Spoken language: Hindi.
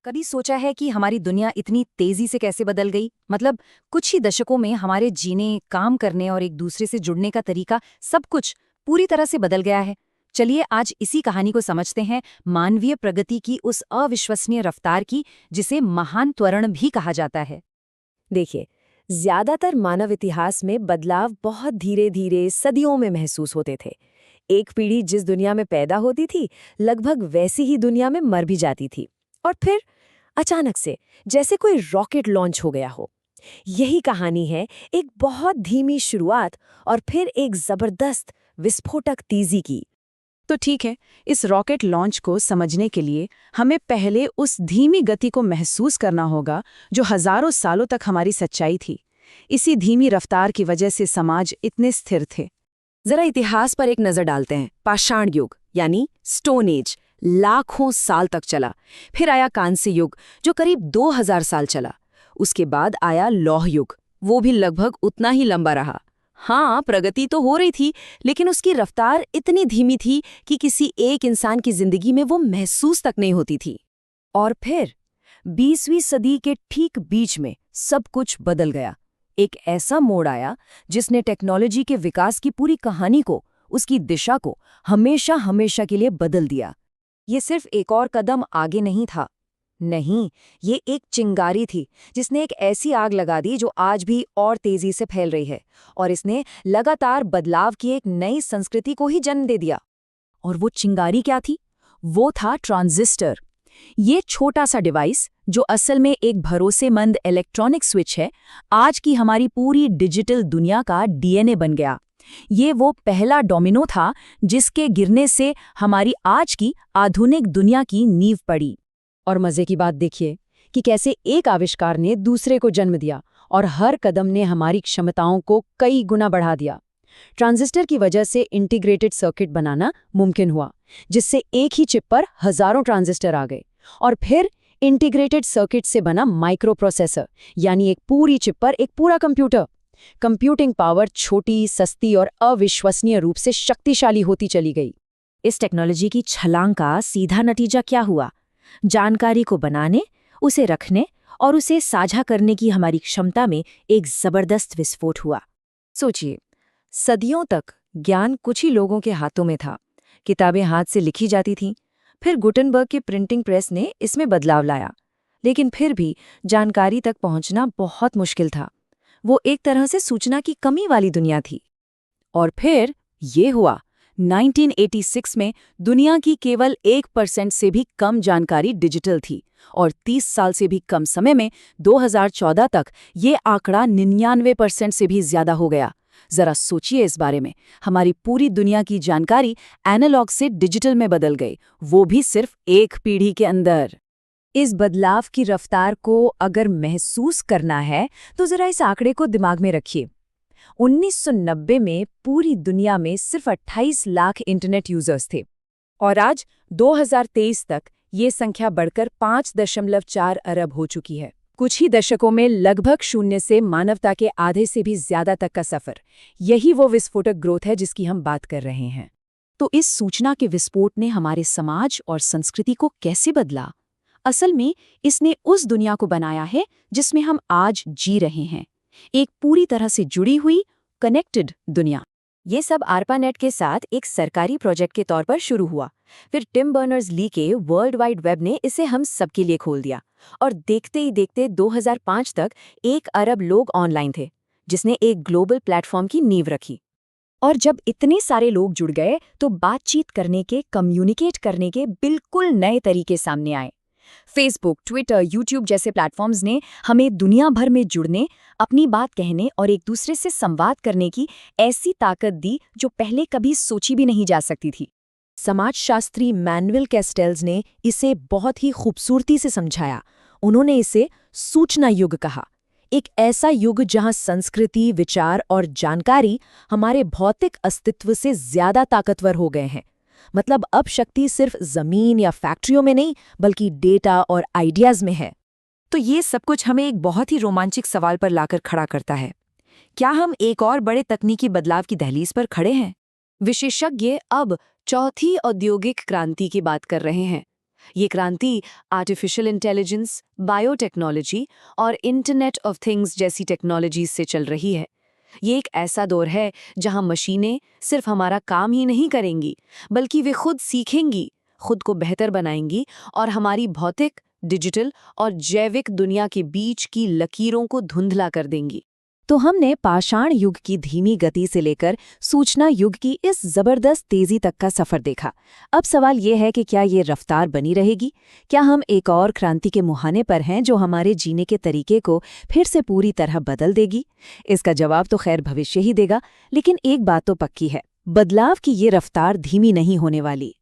कभी सोचा है कि हमारी दुनिया इतनी तेजी से कैसे बदल गई? मतलब कुछ ही दशकों में हमारे जीने, काम करने और एक दूसरे से जुड़ने का तरीका सब कुछ पूरी तरह से बदल गया है। चलिए आज इसी कहानी को समझते हैं, मानवीय प्रगति की उस अविश्वसनीय रफ्तार की जिसे महान त्वरण भी कहा जाता है। देखिए, ज्यादातर मानव इतिहास में बदलाव बहुत धीरे धीरे सदियों में महसूस होते थे। एक पीढ़ी जिस दुनिया में पैदा होती थी, लगभग वैसी ही दुनिया में मर भी जाती थी। और फिर अचानक से जैसे कोई रॉकेट लॉन्च हो गया हो। यही कहानी है, एक बहुत धीमी शुरुआत और फिर एक जबरदस्त विस्फोटक तेजी की। तो ठीक है, इस रॉकेट लॉन्च को समझने के लिए हमें पहले उस धीमी गति को महसूस करना होगा जो हजारों सालों तक हमारी सच्चाई थी। इसी धीमी रफ्तार की वजह से समाज इतने स्थिर थे। जरा इतिहास पर एक नजर डालते हैं। पाषाण युग यानी स्टोन एज लाखों साल तक चला। फिर आया कांस्य युग जो करीब 2000 साल चला। उसके बाद आया लौह युग, वो भी लगभग उतना ही लंबा रहा। हाँ, प्रगति तो हो रही थी, लेकिन उसकी रफ्तार इतनी धीमी थी कि किसी एक इंसान की जिंदगी में वो महसूस तक नहीं होती थी। और फिर 20वीं सदी के ठीक बीच में सब कुछ बदल गया। एक ऐसा मोड़ आया जिसने टेक्नोलॉजी के विकास की पूरी कहानी को, उसकी दिशा को हमेशा हमेशा के लिए बदल दिया। ये सिर्फ एक और कदम आगे नहीं था। नहीं, ये एक चिंगारी थी जिसने एक ऐसी आग लगा दी जो आज भी और तेजी से फैल रही है, और इसने लगातार बदलाव की एक नई संस्कृति को ही जन्म दे दिया। और वो चिंगारी क्या थी? वो था ट्रांजिस्टर। ये छोटा सा डिवाइस जो असल में एक भरोसेमंद इलेक्ट्रॉनिक स्विच है, आज की हमारी पूरी डिजिटल दुनिया का डीएनए बन गया। ये वो पहला डोमिनो था जिसके गिरने से हमारी आज की आधुनिक दुनिया की नींव पड़ी। और मजे की बात देखिए कि कैसे एक आविष्कार ने दूसरे को जन्म दिया और हर कदम ने हमारी क्षमताओं को कई गुना बढ़ा दिया। ट्रांजिस्टर की वजह से इंटीग्रेटेड सर्किट बनाना मुमकिन हुआ, जिससे एक ही चिप पर हजारों ट्रांजिस्टर आ गए। और फिर इंटीग्रेटेड सर्किट से बना माइक्रो प्रोसेसर, यानी एक पूरी चिप पर एक पूरा कंप्यूटर। कंप्यूटिंग पावर छोटी, सस्ती और अविश्वसनीय रूप से शक्तिशाली होती चली गई। इस टेक्नोलॉजी की छलांग का सीधा नतीजा क्या हुआ? जानकारी को बनाने, उसे रखने और उसे साझा करने की हमारी क्षमता में एक जबरदस्त विस्फोट हुआ। सोचिए, सदियों तक ज्ञान कुछ ही लोगों के हाथों में था। किताबें हाथ से लिखी जाती थीं। फिर गुटेनबर्ग की प्रिंटिंग प्रेस ने इसमें बदलाव लाया, लेकिन फिर भी जानकारी तक पहुंचना बहुत मुश्किल था। वो एक तरह से सूचना की कमी वाली दुनिया थी। और फिर ये हुआ 1986 में दुनिया की केवल 1% से भी कम जानकारी डिजिटल थी, और 30 साल से भी कम समय में 2014 तक ये आंकड़ा 99% से भी ज्यादा हो गया। जरा सोचिए इस बारे में, हमारी पूरी दुनिया की जानकारी एनालॉग से डिजिटल में बदल गई, वो भी सिर्फ एक पीढ़ी के अंदर। इस बदलाव की रफ्तार को अगर महसूस करना है तो जरा इस आंकड़े को दिमाग में रखिए। 1990 में पूरी दुनिया में सिर्फ 28 लाख इंटरनेट यूजर्स थे, और आज 2023 तक ये संख्या बढ़कर 5.4 अरब हो चुकी है। कुछ ही दशकों में लगभग शून्य से मानवता के आधे से भी ज्यादा तक का सफर। यही वो विस्फोटक ग्रोथ है जिसकी हम बात कर रहे हैं। तो इस सूचना के विस्फोट ने हमारे समाज और संस्कृति को कैसे बदला? असल में इसने उस दुनिया को बनाया है जिसमें हम आज जी रहे हैं, एक पूरी तरह से जुड़ी हुई, कनेक्टेड दुनिया। ये सब ARPANET के साथ एक सरकारी प्रोजेक्ट के तौर पर शुरू हुआ। फिर टिम बर्नर्स-ली के वर्ल्ड वाइड वेब ने इसे हम सबके लिए खोल दिया, और देखते ही देखते 2005 तक 1 अरब लोग ऑनलाइन थे, जिसने एक ग्लोबल प्लेटफॉर्म की नींव रखी। और जब इतने सारे लोग जुड़ गए तो बातचीत करने के, कम्युनिकेट करने के बिल्कुल नए तरीके सामने आए। फेसबुक, ट्विटर, यूट्यूब जैसे प्लेटफॉर्म्स ने हमें दुनिया भर में जुड़ने, अपनी बात कहने और एक दूसरे से संवाद करने की ऐसी ताकत दी जो पहले कभी सोची भी नहीं जा सकती थी। समाजशास्त्री मैनुअल कैस्टेल्स ने इसे बहुत ही खूबसूरती से समझाया। उन्होंने इसे सूचना युग कहा, एक ऐसा युग जहां संस्कृति, विचार और जानकारी हमारे भौतिक अस्तित्व से ज्यादा ताकतवर हो गए हैं। मतलब अब शक्ति सिर्फ जमीन या फैक्ट्रियों में नहीं, बल्कि डेटा और आइडियाज में है। तो ये सब कुछ हमें एक बहुत ही रोमांचक सवाल पर लाकर खड़ा करता है। क्या हम एक और बड़े तकनीकी बदलाव की दहलीज पर खड़े हैं? विशेषज्ञ अब चौथी औद्योगिक क्रांति की बात कर रहे हैं। ये क्रांति आर्टिफिशियल इंटेलिजेंस, बायोटेक्नोलॉजी और इंटरनेट ऑफ थिंग्स जैसी टेक्नोलॉजीज से चल रही है। ये एक ऐसा दौर है जहां मशीनें सिर्फ हमारा काम ही नहीं करेंगी, बल्कि वे खुद सीखेंगी, खुद को बेहतर बनाएंगी और हमारी भौतिक, डिजिटल और जैविक दुनिया के बीच की लकीरों को धुंधला कर देंगी। तो हमने पाषाण युग की धीमी गति से लेकर सूचना युग की इस जबरदस्त तेजी तक का सफर देखा। अब सवाल ये है कि क्या ये रफ्तार बनी रहेगी? क्या हम एक और क्रांति के मुहाने पर हैं जो हमारे जीने के तरीके को फिर से पूरी तरह बदल देगी? इसका जवाब तो खैर भविष्य ही देगा, लेकिन एक बात तो पक्की है, बदलाव की ये रफ्तार धीमी नहीं होने वाली।